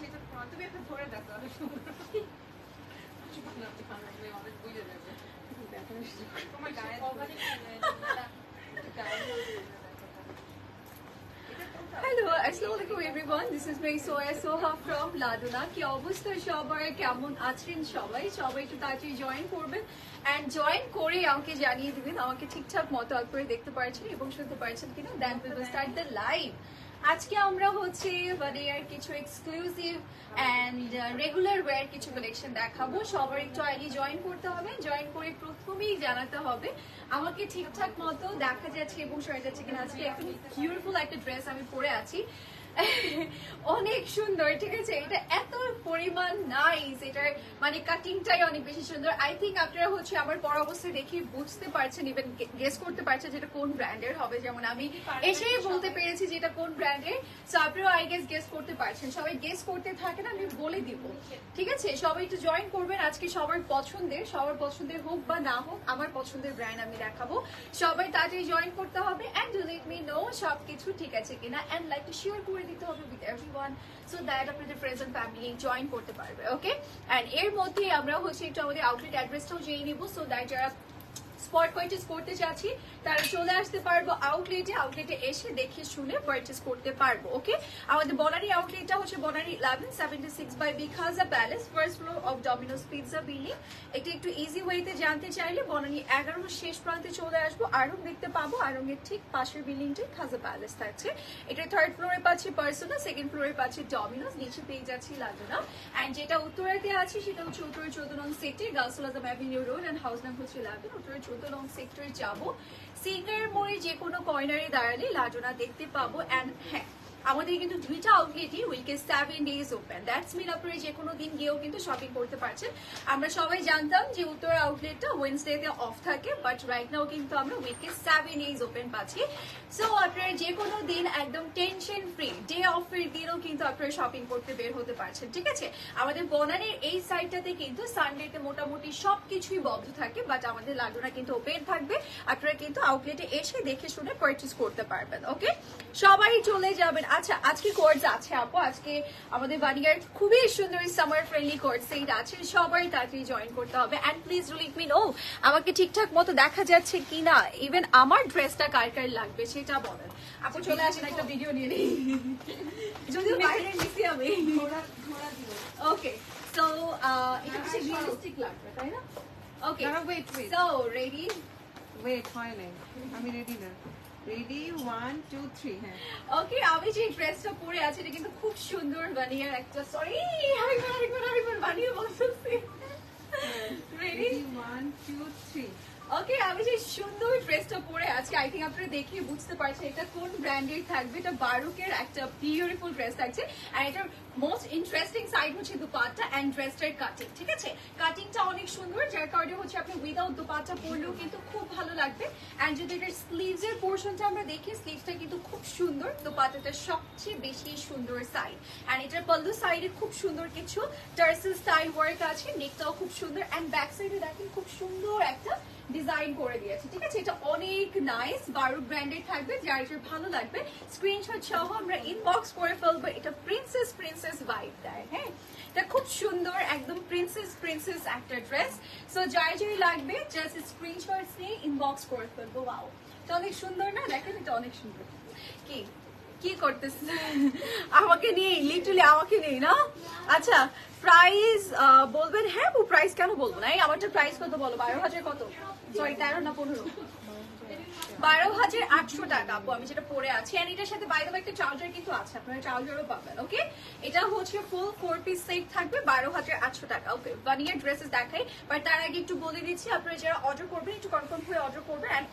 তুমি একটা ধরে দেখো অনেক বুঝে যাবে তোমার গায়ে Hello, Assalamualaikum everyone. This is me Soya Soha from Laduna. কি অবস্থা সবার, কেমন আছেন সবাই? সবাই একটু তাড়াতাড়ি জয়েন করবেন এন্ড জয়েন করে আমাকে জানিয়ে দিবেন আমাকে ঠিকঠাক মতো করে দেখতে পারছেন এবং শুনতে পারছেন কিনা। Then we will start the live. আজকে আমরা হচ্ছে মানে আর কিছু এক্সক্লুসিভ এন্ড রেগুলার ওয়্যার কিছু কালেকশন দেখাবো। সবার একটু আগে জয়েন করতে হবে, জয়েন করে প্রথমেই জানাতে হবে আমাকে ঠিকঠাক মতো দেখা যাচ্ছে এবং শোনা যাচ্ছে কিনা। আজকে একদম বিউটিফুল একটা ড্রেস আমি পরে আছি, অনেক সুন্দর, ঠিক আছে? এটা এত পরিমাণ নাইস, এটার মানে কাটিংটাই অনেক বেশি সুন্দর। আই থিঙ্ক আপনারা হচ্ছে আমার পর অবস্থায় দেখে বুঝতে পারছেন, ইভেন গেস করতে পারছেন যেটা কোন ব্র্যান্ডের হবে। যেমন আমি এসেই বলতে পেরেছি যে এটা কোন ব্র্যান্ডের, সো আপনারা আই গেস করতে পারছেন। সবাই গেস করতে থাকেন, আমি বলে দিব, ঠিক আছে? সবাই একটু জয়েন করবেন। আজকে সবার পছন্দের হোক বা না হোক, আমার পছন্দের ব্র্যান্ড আমি দেখাবো। সবাই তাড়াতাড়ি জয়েন করতে হবে and do let me know সবকিছু ঠিক আছে কিনা এন্ড লাইক টু শেয়ার করে দিতে হবে উইথ এভরিওয়ান সো দ্যাট আপনাদের ফ্রেন্ডস এন্ড ফ্যামিলি জয়েন করতে পারবে। ওকে, এন্ড এর মধ্যে আমরা হচ্ছে একটু আমাদের আউটলেট অ্যাড্রেসটাও জেনে নিব সো দ্যাট যারা স্পট পারচেজ করতে চাচ্ছি তারা চলে আসতে পারবো আউটলেটে এসে দেখে শুনে পারচেজ করতে পারবো। ওকে, আমাদের বনানী আউটলেটটা হচ্ছে বনানী 1176 বাই বিখাজা palace, first floor of Domino's pizza building. এটা একটু ইজি ওয়েতে জানতে চাইলে বনানী 11 শেষ প্রান্তে চলে আসবো, আরং দেখতে পাবো। আরঙের ঠিক পাশের বিল্ডিংটাই খাজা প্যালেস থাকছে। এটা থার্ড ফ্লোরে পাচ্ছি পার্সোনা, সেকেন্ড ফ্লোরে পাচ্ছি ডমিনোস, নিচে পেয়ে যাচ্ছি লাডুনা। এন্ড যেটা উত্তরাতে আছে সেটা হচ্ছে উত্তরের 14 নং sector, girls Azam avenue road and house নাম হচ্ছে 11, উত্তরের 14 নং সেক্টরে যাবো। সিঙ্গার মোড়ে যে কোনো কর্নারে দাঁড়ালে লাডুনা দেখতে পাবো। এন্ড হ্যাঁ, আমাদের কিন্তু দুইটা আউটলেটই উইকে 7 ডেজ ওপেন। দ্যাটস মিন আপনারা যে কোনো দিন গিয়েও কিন্তু শপিং করতে পারছেন। আমরা সবাই জানতাম যে উত্তর আউটলেটটা ওয়েডনেসডেতে অফ থাকে, বাট রাইট নাও কিন্তু আমরা উইকে 7 ডেজ ওপেন পাচ্ছি। সো আপনারা যে কোনো দিন একদম টেনশন ফ্রি ডে অফের দিনও কিন্তু আপনারা শপিং করতে বের হতে পারছেন, ঠিক আছে? আমাদের বনানীর এই সাইডটাতে কিন্তু সানডেতে মোটামুটি সবকিছুই বন্ধ থাকে, বাট আমাদের লাডুনা কিন্তু ওপেন থাকবে। আপনারা কিন্তু আউটলেটে এসে দেখে শুনে পারচেজ করতে পারবেন। ওকে, সবাই চলে যাবেন। আচ্ছা, আজকে কোর্স আছে আপু, আজকে আমাদের বানিয়ার খুবই সুন্দর সামার ফ্রেন্ডলি কোর্স সেইটা আছে, সবাই তাড়াতাড়ি জয়েন করতে হবে। And please do let me know আমাকে ঠিকঠাক মতো দেখা যাচ্ছে কিনা, ইভেন আমার ড্রেসটা কার কার লাগবে সেটা বলেন। আপু চলে আসেন, একটা ভিডিও নিয়ে নিই, যদিও বাইরে নিছি আমি। ওকে, সো এটা হচ্ছে রিয়েলিস্টিক লাগবে, তাই না? ওকে, সো রেডি? ওয়েট হয় নাই, আমি রেডি না। রেডি 1 2 3 হ্যাঁ। ওকে, আমি যে ড্রেসটা পরে আছি এটা কিন্তু খুব সুন্দর বানিয়ার একটা, সরি আরেকবার বানিয়ে বলতেছি। রেডি 1 2 3। ওকে, আমি যে সুন্দর ড্রেসটা পরে আছি আই থিঙ্ক আপনারা দেখে বুঝতে পারছেন এটা কোন ব্র্যান্ডের থাকবে। এটা বারুকের একটা বিউটিফুল ড্রেস থাকছে। আর এটার মোস্ট ইন্টারেস্টিং সাইড হচ্ছে দুপাট্টা এন্ড ড্রেসটার কাটিং, ঠিক আছে? কাটিংটা অনেক সুন্দর, যার কারণে হচ্ছে আপনি উইদাউট দুপাট্টা পরলেও কিন্তু খুব ভালো লাগবে। এন্ড যদি এটার স্লিভস এর পোর্শনটা আমরা দেখি, স্লিভসটা কিন্তু খুব সুন্দর, দুপাট্টাটা সবচেয়ে বেশি সুন্দর সাইড। এন্ড এটার পল্লু সাইডে খুব সুন্দর কিছু টার্সেল স্টাইল ওয়ার্ক আছে, নেকটাও খুব সুন্দর। এন্ড ব্যাক সাইডে দেখেন খুব সুন্দর একটা ডিজাইন করে দিয়েছে, ঠিক আছে? এটা অনেক নাইস, বারুক ব্র্যান্ডের থাকবে, যার যার ভালো লাগবে স্ক্রিনশট সহ আমরা ইনবক্স করে ফেলবো। এটা প্রিন্সেস ভাইব দেয়, হ্যাঁ, এটা খুব সুন্দর, একদম প্রিন্সেস একটা ড্রেস। সো যার যাই লাগবে জাস্ট স্ক্রিনশটস নিয়ে ইনবক্স করে ফেলবো। ওয়াও, এটা অনেক সুন্দর না? দেখেন এটা অনেক সুন্দর। কি করতেছে আমাকে নিয়ে, লিটারালি আমাকে নিয়ে না? আচ্ছা, প্রাইস বলবেন? হ্যাঁ, প্রাইস কেন বলবো না? এই আমারটা প্রাইস কত বলো? 12,000 কত? সরি 13 না 15? 12,800 টাকা আপু আমি যেটা পরে আছি। এন্ড এটার সাথে বাইরে একটা ট্রাউজার কিন্তু আছে, আপনারা ট্রাউজারও পাবেন। ওকে, এটা হচ্ছে ফুল 4 পিস সেট থাকবে, 12,800 টাকা। ওকে, বানিয়ার ড্রেসেস দেখাই, বাট তার আগে একটু বলে দিচ্ছি আপনারা যারা অর্ডার করবেন একটু কনফার্ম হয়ে অর্ডার করবেন। এন্ড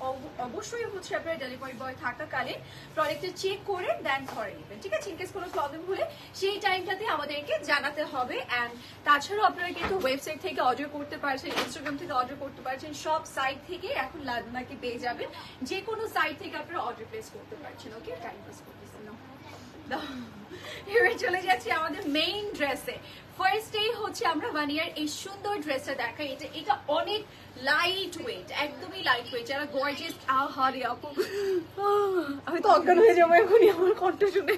অবশ্যই হচ্ছে আপনারা ডেলিভারি বয় থাকাকালীন প্রোডাক্টটা চেক করে দেন ঘরে নেবেন, ঠিক আছে? ইনকেস কোনো প্রবলেম হলে সেই টাইমটাতে আমাদেরকে জানাতে হবে। এন্ড তাছাড়াও আপনারা কিন্তু ওয়েবসাইট থেকে অর্ডার করতে পারছেন, ইনস্টাগ্রাম থেকে অর্ডার করতে পারছেন, সব সাইট থেকে এখন লাডুনাকে পেয়ে যাবেন। যে কোনো সাইট থেকে আপনারা অর্ডার প্লেস করতে পারছেন। ওকে, টাইম পাস করতেছেন না, এবার চলে যাচ্ছি আমাদের মেইন ড্রেসে। ফার্স্টেই হচ্ছে আমরা বানিয়ার এই সুন্দর ড্রেসটা দেখাই। এটা অনেক লাইট ওয়েট, একদমই লাইট ওয়েট। যারা গর্জিয়াস, আহারে আপু আমি তো অজ্ঞান হয়ে যাবো এখনই আমার কণ্ঠ শুনে।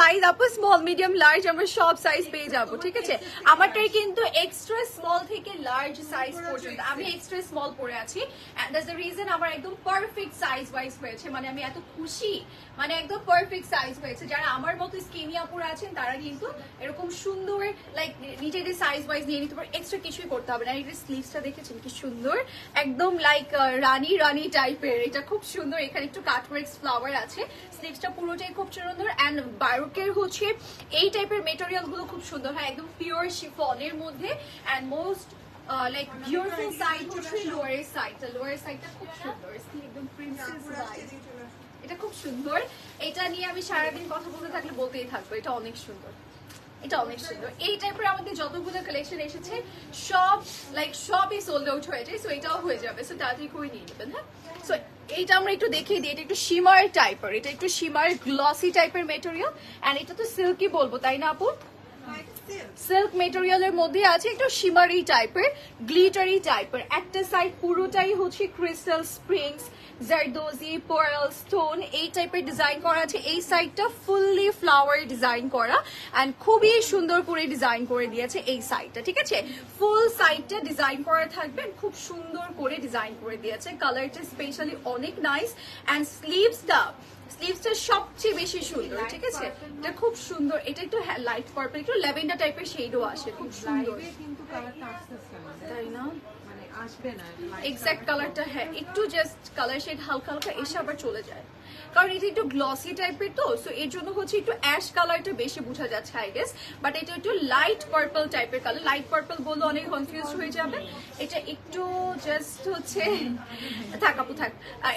সাইজ আপু স্মল মিডিয়াম লার্জ আমরা সব সাইজ পেয়ে যাবো, ঠিক আছে? আমারটাই কিন্তু এক্সট্রা স্মল থেকে লার্জ সাইজ পর্যন্ত, আমি এক্সট্রা স্মল পরে আছি এন্ড দ্যাটস দ্য রিজন আমার একদম পারফেক্ট সাইজ ওয়াইজ হয়েছে, মানে আমি এত খুশি, মানে একদম পারফেক্ট সাইজ হয়েছে। যারা আমার মতো স্কিনি আপুরা আছেন তারা কিন্তু এরকম সুন্দর লাইক নিজেদের সাইজ ওয়াইজ নিয়ে নিতে পারে, এক্সট্রা কিছুই করতে হবে না। এটার স্লিভসটা দেখেছেন কি সুন্দর, একদম লাইক রানী রানী টাইপের, এটা খুব সুন্দর। এখানে একটু কাটওয়ার্কস ফ্লাওয়ার আছে, স্লিভসটা পুরোটাই খুব সুন্দর এন্ড বারোকের হচ্ছে এই টাইপের মেটেরিয়াল গুলো খুব সুন্দর হয়, একদম পিওর শিফনের মধ্যে and most like beautiful side হচ্ছে লোয়ার সাইডটা, লোয়ার সাইডটা খুব সুন্দর, একদম প্রিন্সেস লাইক, এটা খুব সুন্দর। এটা নিয়ে আমি সারাদিন কথা বলতে থাকলে বলতেই থাকবো, এটা অনেক সুন্দর, এটা অনেক সুন্দর। এই টাইপের আমাদের যতগুলো কালেকশন এসেছে সব লাইক সবই সোল্ড আউট হয়ে যায়, সো এটাও হয়ে যাবে, সো তাড়াতাড়ি করে নিয়ে নেবেন। হ্যাঁ, সো এইটা আমরা একটু দেখিয়ে দিই, এটা একটু শিমার টাইপের, এটা একটু শিমার গ্লসি টাইপের মেটেরিয়াল এন্ড এটা তো সিল্কি বলবো তাই না আপু? সিল্ক মেটেরিয়ালের মধ্যে আছে একটু শিমারি টাইপের, গ্লিটারি টাইপের, একটা সাইড পুরোটাই হচ্ছে crystal springs, zardozi, pearl, stone এই টাইপের ডিজাইন করা আছে। এই সাইডটা ফুললি ফ্লাওয়ার ডিজাইন করা এন্ড খুবই সুন্দর করে ডিজাইন করে দিয়েছে এই সাইডটা, ঠিক আছে? ফুল সাইডটা ডিজাইন করা থাকবে, খুব সুন্দর করে ডিজাইন করে দিয়েছে, কালারটা স্পেশালি অনেক নাইস এন্ড স্লিভসটা সবচেয়ে বেশি সুন্দর, ঠিক আছে? এটা খুব সুন্দর, এটা একটু লাইট পার্পল, একটু ল্যাভেন্ডার টাইপের শেডও আসে, খুব সুন্দর, কিন্তু কালারটা আসতেছে না, তাই না? মানে আসবে না এক্সাক্ট কালারটা, হ্যাঁ একটু জাস্ট কালার শেড হালকা হালকা এসে আবার চলে যায়, কারণ এটা একটু গ্লসি টাইপের তো, সো এর জন্য হচ্ছে একটু অ্যাশ কালারটা বেশি বোঝা যাচ্ছে আই গেস, বাট এটা একটু লাইট পার্পল টাইপের কালার, লাইট পার্পল বললে অনেক কনফিউজ হয়ে যাবে, এটা একটু জাস্ট হচ্ছে থাক আপু থাক,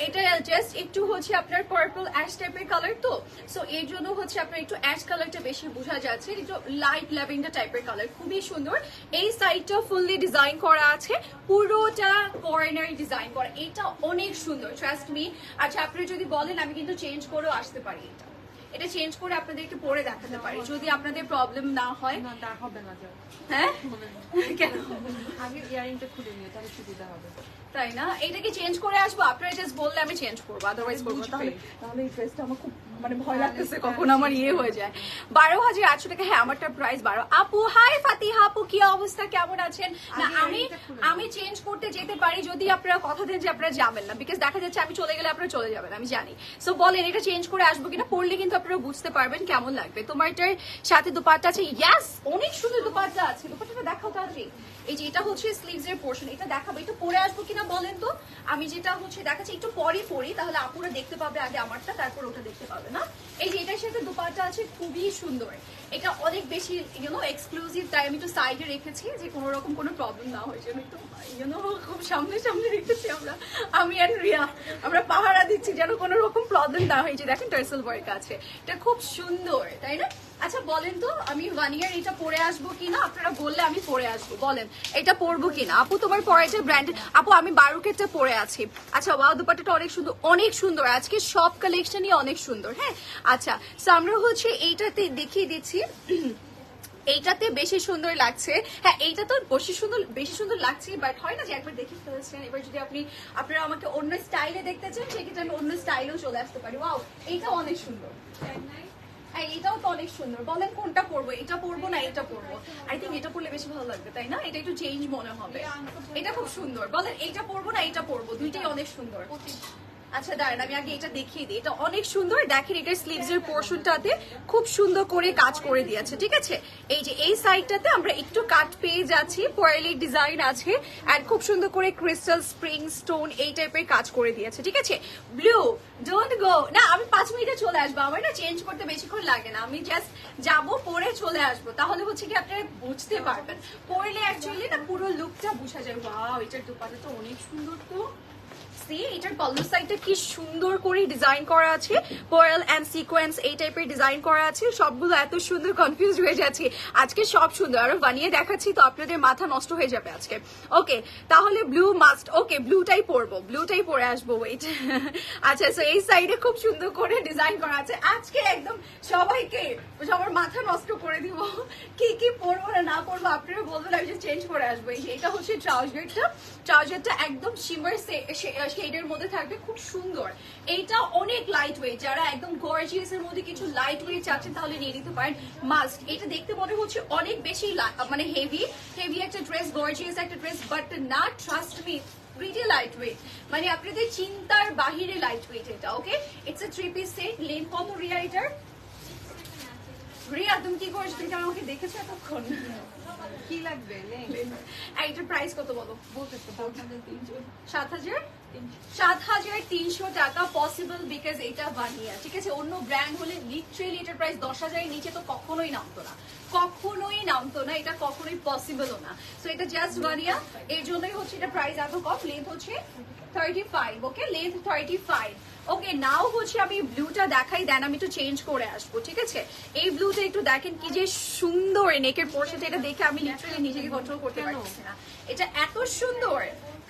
এটা জাস্ট একটু হচ্ছে আপনার পার্পল অ্যাশ টাইপের কালার তো, সো এর জন্য হচ্ছে আপনার একটু অ্যাশ কালারটা বেশি বোঝা যাচ্ছে, একটু লাইট ল্যাভেন্ডার টাইপের কালার, খুবই সুন্দর। এই সাইডটা ফুললি ডিজাইন করা আছে, পুরোটা কর্নার ডিজাইন করা, এটা অনেক সুন্দর, ট্রাস্ট মি। আচ্ছা আপনারা যদি বলেন আমি কিন্তু চেঞ্জ করেও আসতে পারি, এটা চেঞ্জ করে আপনাদেরকে পরে দেখাতে পারি যদি আপনাদের প্রবলেম না হয়। না তা হবে না, হ্যাঁ কেন? আগে ইয়ারিংটা খুলে নিয়ে তাহলে সুবিধা হবে, তাই না? এটাকে চেঞ্জ করে আসবো, আপনারা জাস্ট বললে আমি চেঞ্জ করবো, আদারওয়াইজ করবো না। তাহলে এই ড্রেসটা আমার খুব মানে ভয় লাগতেছে কখন আমার ইয়ে হয়ে যায়। 12,800 টাকা, হ্যাঁ আমারটা প্রাইস 12। আপু হাই ফাতিহা আপু, কি অবস্থা, কেমন আছেন? না আমি চেঞ্জ করতে যেতে পারি যদি আপনারা কথা দেন যে আপনারা যাবেন না, বিকজ দেখা যাচ্ছে আমি চলে গেলে আপনারা চলে যাবেন, আমি জানি। সো বলেন এটা চেঞ্জ করে আসবো কিনা, পড়লে কিন্তু আপনারা বুঝতে পারবেন কেমন লাগবে। তোমার এটার সাথে দুপাট্টা আছে, ইয়াস অনেক সুন্দর দুপাট্টা আছে, দুপাট্টাটা দেখাও তাড়াতাড়ি। এই যে এটা হচ্ছে স্লিভস এর পোর্শন, এটা দেখাবো, এটা পরে আসবো কিনা বলেন তো? আমি যেটা হচ্ছে দেখাচ্ছি একটু পরে পরি, তাহলে আপুরা দেখতে পাবে আগে আমারটা, তারপর ওটা দেখতে পাবে না। এই যে এটার সাথে দুপাট্টা আছে, খুবই সুন্দর, এটা অনেক বেশি ইউনো এক্সক্লুসিভ, তাই আমি একটু সাইডে রেখেছি যে কোনো রকম কোনো প্রবলেম না হয়, যেন একটু ইউনো খুব সামনে সামনে রেখেছি আমরা, আমি আর রিয়া আমরা পাহারা দিচ্ছি যেন কোনো রকম প্রবলেম না হয়। যে দেখেন টার্সেল ওয়ার্ক আছে, এটা খুব সুন্দর, তাই না? আচ্ছা বলেন তো আমি 1 ইয়ার এটা পরে আসবো কিনা, আপনারা বললে আমি পরে আসবো, বলেন এটা পরবো কিনা। আপু তোমার পরেটা ব্র্যান্ডেড, আপু আমি 12 কেটটা পরে আছি। আচ্ছা ওয়াও দুপাট্টাটা অনেক সুন্দর, অনেক সুন্দর, আজকে সব কালেকশনই অনেক সুন্দর। হ্যাঁ আচ্ছা, সো আমরা হচ্ছে এইটাতে দেখিয়ে দিচ্ছি, এইটাতে বেশি সুন্দর লাগছে। হ্যাঁ এইটা তো বেশি সুন্দর লাগছে, বাট হয় না যে একবার দেখে ফেলেছেন, এবার যদি আপনারা আমাকে অন্য স্টাইলে দেখতে চান সেক্ষেত্রে আমি অন্য স্টাইলেও চলে আসতে পারি। ওয়াও এইটা অনেক সুন্দর, হ্যাঁ এটাও তো অনেক সুন্দর। বলেন কোনটা পরবো, এটা পরবো না এটা পরবো? আই থিঙ্ক এটা পরলে বেশি ভালো লাগবে, তাই না? এটা একটু চেঞ্জ মনে হবে, এটা খুব সুন্দর। বলেন এইটা পরবো না এটা পরবো? দুইটাই অনেক সুন্দর। আচ্ছা দাঁড়ান আমি আগে এটা দেখিয়ে দিই, এটা অনেক সুন্দর। দেখেন এটার স্লিভস এর পোর্শনটাতে খুব সুন্দর করে কাজ করে দিয়েছে, ঠিক আছে? এই যে এই সাইডটাতে আমরা একটু কাট পেয়ে যাচ্ছি, পার্লি ডিজাইন আছে এন্ড খুব সুন্দর করে ক্রিস্টাল স্প্রিং স্টোন এই টাইপের কাজ করে দিয়েছে, ঠিক আছে? ব্লু ডোন্ট গো না, আমি 5 মিনিটে চলে আসবো, আমার না চেঞ্জ করতে বেশিক্ষণ লাগে না, আমি জাস্ট যাবো পরে চলে আসবো, তাহলে হচ্ছে কি আপনারা বুঝতে পারবেন। পরলে অ্যাকচুয়ালি না পুরো লুকটা বোঝা যায়। ওয়াও এটার দুপাট্টা তো অনেক সুন্দর, তো এটার কল্লো সাইডটা কি সুন্দর করে ডিজাইন করা আছে, পার্ল এন্ড সিকোয়েন্স এই টাইপের ডিজাইন করা আছে, সবগুলো এত সুন্দর, কনফিউজ হয়ে যাচ্ছি আজকে, সব সুন্দর আরো বানিয়ে দেখাচ্ছি তো আপনাদের মাথা নষ্ট হয়ে যাবে আজকে। ওকে তাহলে ব্লু মাস্ট, ওকে ব্লুটাই পরবো, ব্লুটাই পরে আসবো, ওয়েট। আচ্ছা সো এই সাইডে খুব সুন্দর করে ডিজাইন করা আছে, আজকে একদম সবাইকে সবার মাথা নষ্ট করে দিব, কি কি পরবো না পরবো আপনারা বলবেন, আমি যে চেঞ্জ করে আসবো। এটা হচ্ছে ট্রাউজারটা একদম শিমার শেডের মধ্যে থাকবে, খুব সুন্দর। এইটা অনেক লাইট ওয়েট, যারা একদম গর্জিয়াস এর মধ্যে কিছু লাইট ওয়েট চাচ্ছেন তাহলে নিয়ে নিতে পারেন, মাস্ট। এটা দেখতে মনে হচ্ছে অনেক বেশি মানে হেভি একটা ড্রেস, গর্জিয়াস একটা ড্রেস, বাট না, trust me, pretty light weight, মানে আপনাদের চিন্তার বাহিরে লাইট ওয়েট এটা। Okay, it's a 3 piece set. Length কত রিয়া এটার? রিয়া তুমি কি করছো? তুমি আমাকে দেখেছো এতক্ষণ? কি লাগবে? এইটার প্রাইস কত বলো? বলতে 7,300 টাকা। পসিবল বিকজ এটা ভানিয়া, ঠিক আছে? অন্য ব্র্যান্ড হলে লিটারেলি এটার প্রাইস 10,000 নিচে তো কখনোই নামতো না, কখনোই নামতো না, এটা কখনোই পসিবলও না। সো এটা জাস্ট ভানিয়া, এর জন্যই হচ্ছে এটা প্রাইস এত কম। লেন্থ হচ্ছে 35, ওকে, লেন্থ 35। ওকে, নাও হচ্ছে আমি ব্লুটা দেখাই, দেন আমি একটু চেঞ্জ করে আসবো, ঠিক আছে? এই ব্লুটা একটু দেখেন কি যে সুন্দর, নেকের পোর্শনটা, এটা দেখে আমি লিটারালি নিজেকে কন্ট্রোল করতে পারছি না, এটা এত সুন্দর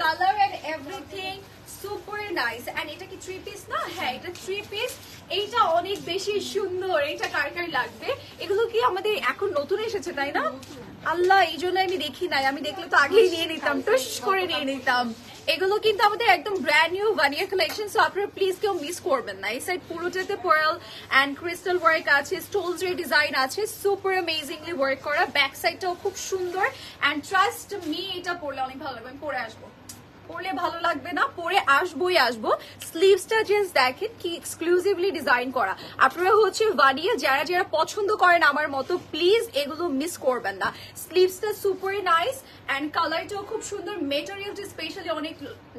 colour and everything, super nice. And এটা কি 3 পিস না? হ্যাঁ, এটা 3 পিস। এইটা অনেক বেশি সুন্দর, এটা কার কার লাগবে? এগুলো কি আমাদের এখন নতুন এসেছে তাই না? আল্লাহ, এই জন্য আমি দেখি নাই, আমি দেখলে তো আগেই নিয়ে নিতাম, টুস করে নিয়ে নিতাম। এগুলো কিন্তু আমাদের একদম brand new Vania collection, so আপনারা প্লিজ কেউ মিস করবেন না। এই সাইড পুরোটাতে পার্ল এন্ড ক্রিস্টাল ওয়ার্ক আছে, স্টোলস এর ডিজাইন আছে, সুপার অ্যামেজিংলি ওয়ার্ক করা। ব্যাক সাইডটাও খুব সুন্দর, এন্ড ট্রাস্ট মি, এটা পরলে অনেক ভালো লাগবে। আমি পরে আসবো, পরলে ভালো লাগবে না, পরে আসবোই আসবো। স্লিভসটা জাস্ট দেখেন কি এক্সক্লুসিভলি ডিজাইন করা। আপনারা হচ্ছে ভানিয়া যারা যারা পছন্দ করেন আমার মতো, প্লিজ এগুলো মিস করবেন না। স্লিভসটা সুপার নাইস এন্ড কালারটাও খুব সুন্দর, মেটেরিয়ালটা স্পেশালি অনেক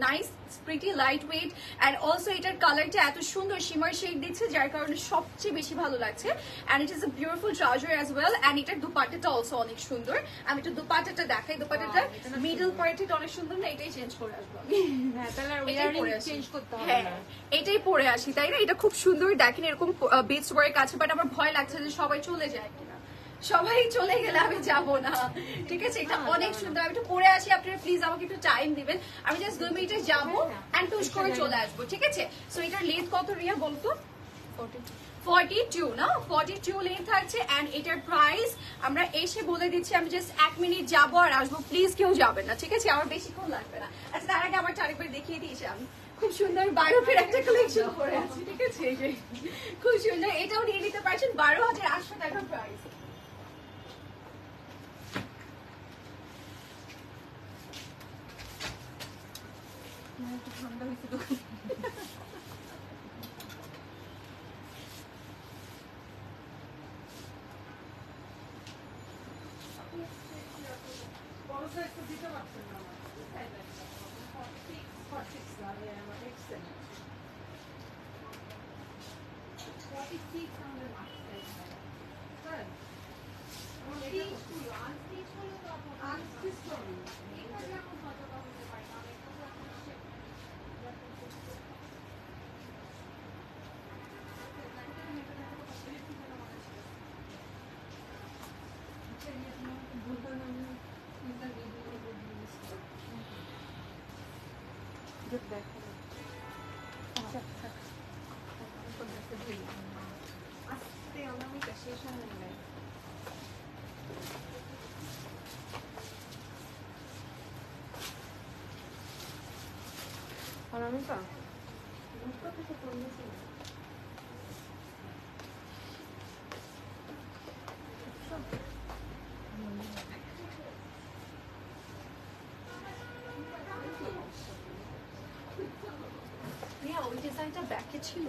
nice, pretty light weight, and also এটার কালারটা এত সুন্দর শিমার শেড দিচ্ছে, যার কারণে সবচেয়ে বেশি ভালো লাগছে। And it is a beautiful trouser as well, and এটার দুপাট্টাটা অলসো অনেক সুন্দর। আমি একটু দুপাট্টাটা দেখাই, দুপাট্টাটা মিডল পার্টটা অনেক সুন্দর না? এটাই চেঞ্জ করে আসবো আমি। হ্যাঁ, তাহলে আর ইয়ারিং চেঞ্জ করতে হবে না। এটাই পরে আসি, তাই না? এটা খুব সুন্দর, দেখেন এরকম বিটস ওয়ার্ক আছে, বাট আমার ভয় লাগছে যে সবাই চলে যায় কিনা, সবাই চলে গেলে আমি যাব না, ঠিক আছে? এটা অনেক সুন্দর, আমি একটু পরে আসি, আপনারা প্লিজ আমাকে একটু টাইম দিবেন, আমি জাস্ট 2 মিনিটে যাবো এন্ড টুস করে চলে আসবো, ঠিক আছে? সো এটার লেন্থ কত রিয়া বলতো? 42 না? 42 লেন্থ থাকছে। এন্ড এটার প্রাইস আমরা এসে বলে দিচ্ছি, আমি জাস্ট 1 মিনিট যাবো আর আসবো, প্লিজ কেউ যাবেন না, ঠিক আছে? আমার বেশিক্ষণ লাগবে না। আচ্ছা, তার আগে আমার আরেকবার দেখিয়ে দিয়েছি, আমি খুব সুন্দর বায়োপের একটা কালেকশন করে আছি, ঠিক আছে? এই যে খুব সুন্দর, এটাও নিয়ে নিতে পারছেন, 12,800 টাকা প্রাইস। ঠান্ডা হয়েছে তো। Paramita. রিয়া, ওই ডিজাইনটা ব্যাকে ছিল,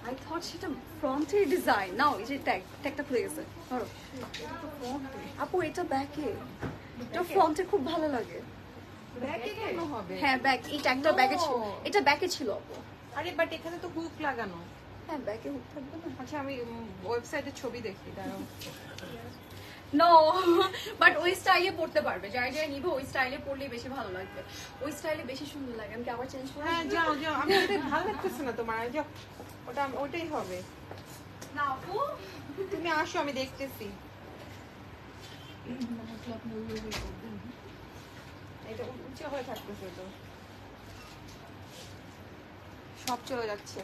আই থট সেটা ফ্রন্টের ডিজাইন। না, ওই যে ট্যাগটা খুলে গেছে, ধরো আপু, এটা ব্যাকে, এটা ফ্রন্টে খুব ভালো লাগে। ব্যাকে কেন হবে? হ্যাঁ, ব্যাক, এই ট্যাগটা ব্যাকে ছিল, এটা ব্যাকে ছিল আপু। আরে বাট এখানে তো হুক লাগানো। হ্যাঁ, ব্যাকে হুক থাকবে না? আচ্ছা, আমি ওয়েবসাইটে ছবি দেখি, দাঁড়াও। নো, বাট ওই স্টাইলে পড়তে পারবে, যারা যারা নিবে ওই স্টাইলে পড়লে বেশি ভালো লাগবে, ওই স্টাইলে বেশি সুন্দর লাগে। আমি কি আবার চেঞ্জ করব? হ্যাঁ, যাও যাও, আমি ওটা ভালো লাগতেছে না তোমার, যাও, ওটাই হবে। না আপু, তুমি আসো, আমি দেখতেছি। এটা উঁচু হয়ে থাকতেছে তো, সব চলে যাচ্ছে।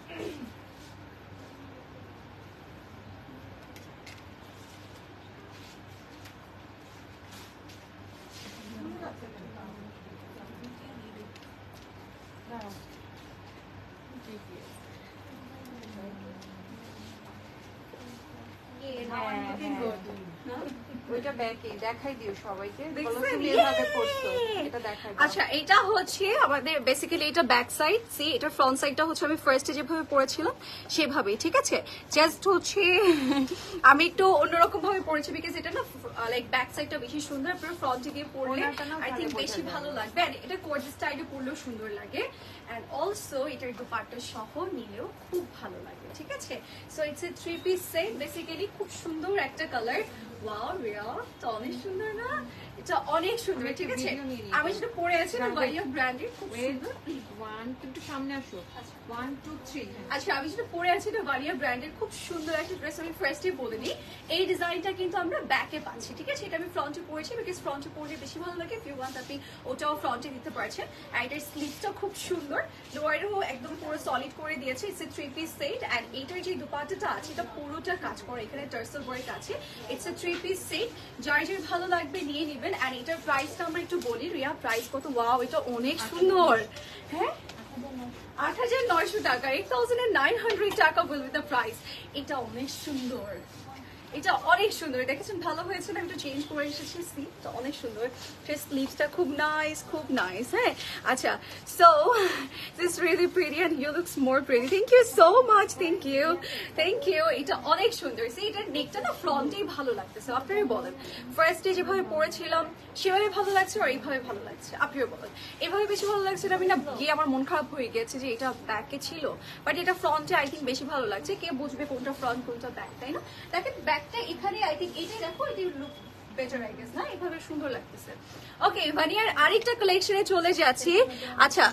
দাঁড়াও। looking good. ওইটা ব্যাকে দেখাই দিও সবাইকে, বলো দেখছেন? তুমি এভাবে করছো, Yay! এটা দেখাই দাও। আচ্ছা এটা হচ্ছে আমাদের বেসিক্যালি এটা ব্যাক সাইড, সি এটা ফ্রন্ট সাইডটা হচ্ছে আমি ফার্স্টে যেভাবে পরেছিলাম সেভাবেই, ঠিক আছে? জাস্ট হচ্ছে আমি একটু অন্যরকম ভাবে পরেছি বিকজ এটা না লাইক ব্যাক সাইডটা বেশি সুন্দর, পুরো ফ্রন্টে দিয়ে পরলে ওনাটা না আই থিংক ভালো বেশি বোঝা ভালো লাগবে। আর এটা কোয়ার্টার স্টাইলে পরলেও সুন্দর লাগে, এন্ড অলসো এটার দুপাট্টা সহ নিলেও খুব ভালো লাগে, ঠিক আছে? So it's a 3 piece set basically, খুব সুন্দর একটা কালার। ওয়াও রিয়া, তো অনেক সুন্দর না? এটা অনেক সুন্দর, ঠিক আছে? video নিয়ে নিই। আমি যেটা পরে আছি না ভাইয়া ব্র্যান্ডের, খুব সুন্দর। 1 2 একটু সামনে আসো, 1 2 3। আচ্ছা আমি যেটা পরে আছি না ভালিয়া ব্র্যান্ডের খুব সুন্দর একটা ড্রেস, আমি ফার্স্টে বলে দিই এই ডিজাইনটা কিন্তু আমরা ব্যাকে পাচ্ছি, ঠিক আছে? এটা আমি ফ্রন্টে পরেছি বিকজ ফ্রন্টে পরলে বেশি ভালো লাগে। ইফ ইউ ওয়ান্ট আপনি ওটাও ফ্রন্টে দিতে পারছেন। আর এটার স্লিভসটা খুব সুন্দর, লোয়ারও একদম পুরো সলিড করে দিয়েছে। It's a 3 piece set, and এটার যে দুপাট্টাটা আছে এটা পুরোটা কাজ করে, এখানে টার্সেল ওয়ার্ক আছে। ইটস এ 3 পিস সেট, যার যার ভালো লাগবে নিয়ে নেবেন। এন্ড এটার প্রাইসটা আমরা একটু বলি, রিয়া প্রাইস কত? ওয়াও এটা অনেক সুন্দর, হ্যাঁ 8,900 টাকা, 8,900 টাকা will be the price. এটা অনেক সুন্দর, এটা অনেক সুন্দর, দেখেছেন ভালো হয়েছে না? আমি একটু চেঞ্জ করে এসেছি, স্লিভটা অনেক সুন্দর, স্লিভসটা খুব নাইস, খুব নাইস। হ্যাঁ আচ্ছা, so this really pretty and you looks more pretty, thank you so much, thank you, thank you. এটা অনেক সুন্দর, সে এটার নেকটা না ফ্রন্টেই ভালো লাগতেছে। আপনারা বলেন ফার্স্টে যেভাবে পরেছিলাম সেভাবে ভালো লাগছে আর এইভাবে ভালো লাগছে? আপনিও বলেন এভাবে বেশি ভালো লাগছে? আমি না গিয়ে আমার মন খারাপ হয়ে গেছে যে এটা ব্যাকে ছিল, বাট এটা ফ্রন্টে আই থিঙ্ক বেশি ভালো লাগছে। কে বুঝবে কোনটা ফ্রন্ট কোনটা ব্যাক, তাই না? দেখেন ব্যাকটা এখানে আই থিঙ্ক এটাই, দেখো এটি লুক বেটার আই গেস না? এভাবে সুন্দর লাগতেছে। ওকে ভানিয়ার আরেকটা কালেকশনে চলে যাচ্ছি। আচ্ছা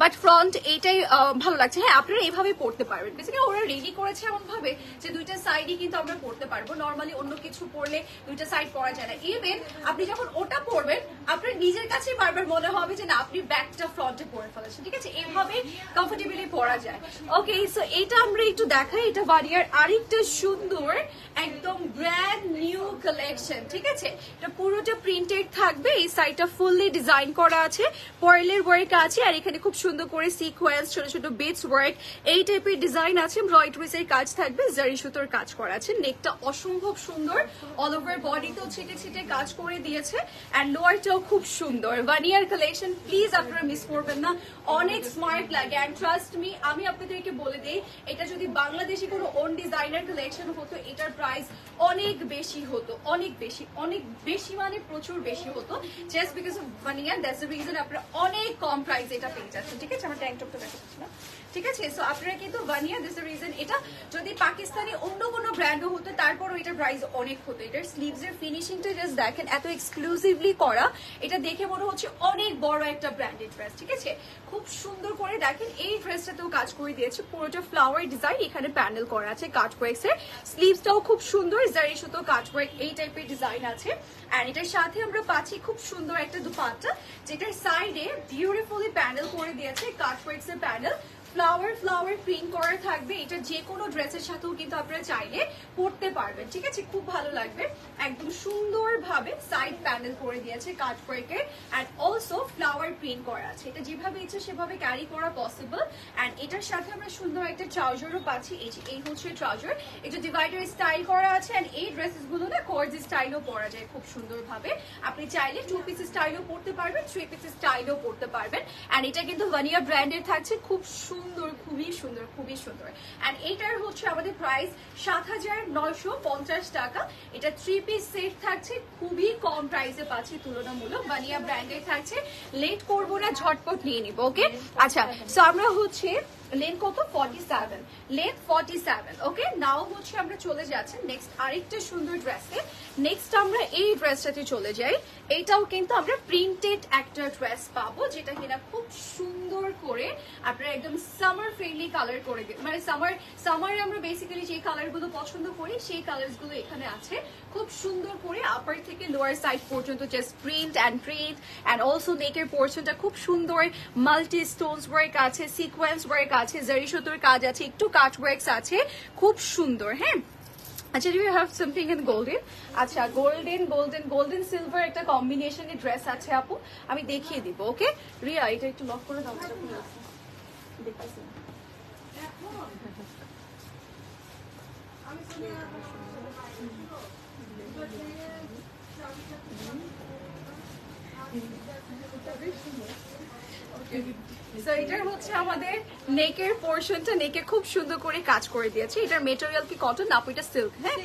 বাট ফ্রন্ট এইটাই ভালো লাগছে। হ্যাঁ আপনারা এইভাবে পড়তে পারবেন, বেসিক্যালি ওরা রেডি করেছে এমন ভাবে যে দুইটা সাইডই কিন্তু আমরা পড়তে পারবো। নর্মালি অন্য কিছু পরলে দুইটা সাইড পরা যায় না। ইভেন আপনি যখন ওটা পরবেন আপনার নিজের কাছেই বারবার মনে হবে যে না আপনি ব্যাকটা ফ্রন্টে পরে ফেলেছেন, ঠিক আছে? এইভাবে কমফোর্টেবলি পরা যায়। ওকে সো এটা আমরা একটু দেখাই, এটা ভানিয়ার আরেকটা সুন্দর একদম ব্র্যান্ড নিউ কালেকশন, ঠিক আছে? এটা পুরোটা প্রিন্টেড থাকবে, এই সাইডটা ফুললি ডিজাইন করা আছে, পার্লের ওয়ার্ক আছে, আর এখানে খুব সুন্দর করে সিকোয়েন্স, ছোট ছোট বিটস ওয়ার্ক এই টাইপের ডিজাইন আছে। এমব্রয়ডারিজ এর কাজ থাকবে, জারি সুতোর কাজ করা আছে। নেকটা অসম্ভব সুন্দর, অল ওভার বডিতেও ছিটে ছিটে কাজ করে দিয়েছে, এন্ড লোয়ারটাও খুব সুন্দর। ভানিয়ার কালেকশন প্লিজ আপনারা মিস করবেন না, অনেক স্মার্ট লাগে। এন্ড ট্রাস্ট মি, আমি আপনাদেরকে বলে দিই এটা যদি বাংলাদেশি কোনো ওন ডিজাইনার কালেকশন হতো এটার প্রাইস অনেক বেশি হতো, অনেক বেশি, অনেক বেশি মানে প্রচুর বেশি হতো। Just because of Vania, that's the reason আপনারা অনেক কম প্রাইস এটা পেয়ে যাচ্ছেন, ঠিক আছে? আমার ট্যাঙ্ক টপটা দেখাচ্ছি না, ঠিক আছে? সো আপনারা কিন্তু ভানিয়া, দ্যাটস দ্য রিজন। এটা যদি পাকিস্তানি অন্য কোনো ব্র্যান্ডও হতো তারপরও এটার প্রাইস অনেক হতো। এটার স্লিভস এর ফিনিশিংটা জাস্ট দেখেন, এত এক্সক্লুসিভলি করা, এটা দেখে মনে হচ্ছে অনেক বড় একটা ব্র্যান্ডেড ড্রেস, ঠিক আছে? খুব সুন্দর করে দেখেন এই ড্রেসটাতেও কাজ করে দিয়েছে, পুরোটা ফ্লাওয়ার ডিজাইন, এখানে প্যানেল করা আছে কাজ ওয়ার্কস এর। স্লিভসটাও খুব সুন্দর, জারি সুতো কাজ ওয়ার্ক এই টাইপের ডিজাইন আছে। এন্ড এটার সাথে আমরা পাচ্ছি খুব সুন্দর একটা দুপাট্টা, যেটার সাইডে বিউটিফুলি প্যানেল করে দিয়েছে, কাজ ওয়ার্কস এর প্যানেল, ফ্লাওয়ার প্রিন্ট করা থাকবে। এটা যে কোনো ড্রেসের সাথেও কিন্তু আপনারা চাইলে পরতে পারবেন, ঠিক আছে? খুব ভালো লাগবে, একদম সুন্দরভাবে সাইড প্যানেল করে দিয়েছে কাজ ওয়ার্কের, এন্ড অলসো ফ্লাওয়ার প্রিন্ট করা আছে। এটা যেভাবে ইচ্ছে সেভাবে ক্যারি করা পসিবল। এন্ড এটার সাথে আমরা সুন্দর একটা ট্রাউজারও পাচ্ছি, এই হচ্ছে ট্রাউজার, এটা ডিভাইডার স্টাইল করা আছে। এন্ড এই ড্রেসেস গুলো না কর্জি স্টাইলও পরা যায় খুব সুন্দরভাবে, আপনি চাইলে 2 পিস স্টাইলও পরতে পারবেন, 3 পিস স্টাইলও পরতে পারবেন। এন্ড এটা কিন্তু ভানিয়া ব্র্যান্ডের থাকছে, খুব সুন্দর, খুবই সুন্দর, খুবই সুন্দর। এন্ড এটার হচ্ছে আমাদের প্রাইস 7,950 টাকা। এটা 3 পিস সেট থাকছে, খুবই কম প্রাইসে পাচ্ছি তুলনামূলক, ভানিয়া ব্র্যান্ডের থাকছে। লেট করবো না, ঝটপট নিয়ে নিব। ওকে আচ্ছা, সো আমরা হচ্ছে লেন কত 47, লেন 47। ওকে নাও হচ্ছে আমরা চলে যাচ্ছি নেক্সট আরেকটা সুন্দর ড্রেসে। নেক্সট আমরা এই ড্রেসটাতে চলে যাই, এইটাও কিন্তু আমরা প্রিন্টেড একটা ড্রেস পাবো, যেটা কিনা খুব সুন্দর করে আপনারা একদম সামার ফ্রেন্ডলি কালার করে দিন, মানে সামারে আমরা বেসিক্যালি যে কালার গুলো পছন্দ করি সেই কালার গুলো এখানে আছে। খুব সুন্দর করে আপার থেকে লোয়ার সাইড পর্যন্ত জাস্ট প্রিন্ট অ্যান্ড অলসো নেকের পোর্শনটা খুব সুন্দর, মাল্টি স্টোনস ওয়ার্ক আছে, সিকোয়েন্স ওয়ার্ক আছে, জারি সুতোর কাজ আছে, একটু কাট ওয়ার্কস আছে, খুব সুন্দর। হ্যাঁ আচ্ছা, do you have something in golden? আচ্ছা গোল্ডেন সিলভার একটা কম্বিনেশনের ড্রেস আছে আপু, আমি দেখিয়ে দিব। ওকে রিয়া, এটা একটু লক করে দাও, দেখতেছি সো এটার হচ্ছে আমাদের নেকের পোর্শনটা, নেকে খুব সুন্দর করে কাজ করে দিয়েছে। এটার মেটেরিয়াল কি কটন না আপু? এটা সিল্ক, হ্যাঁ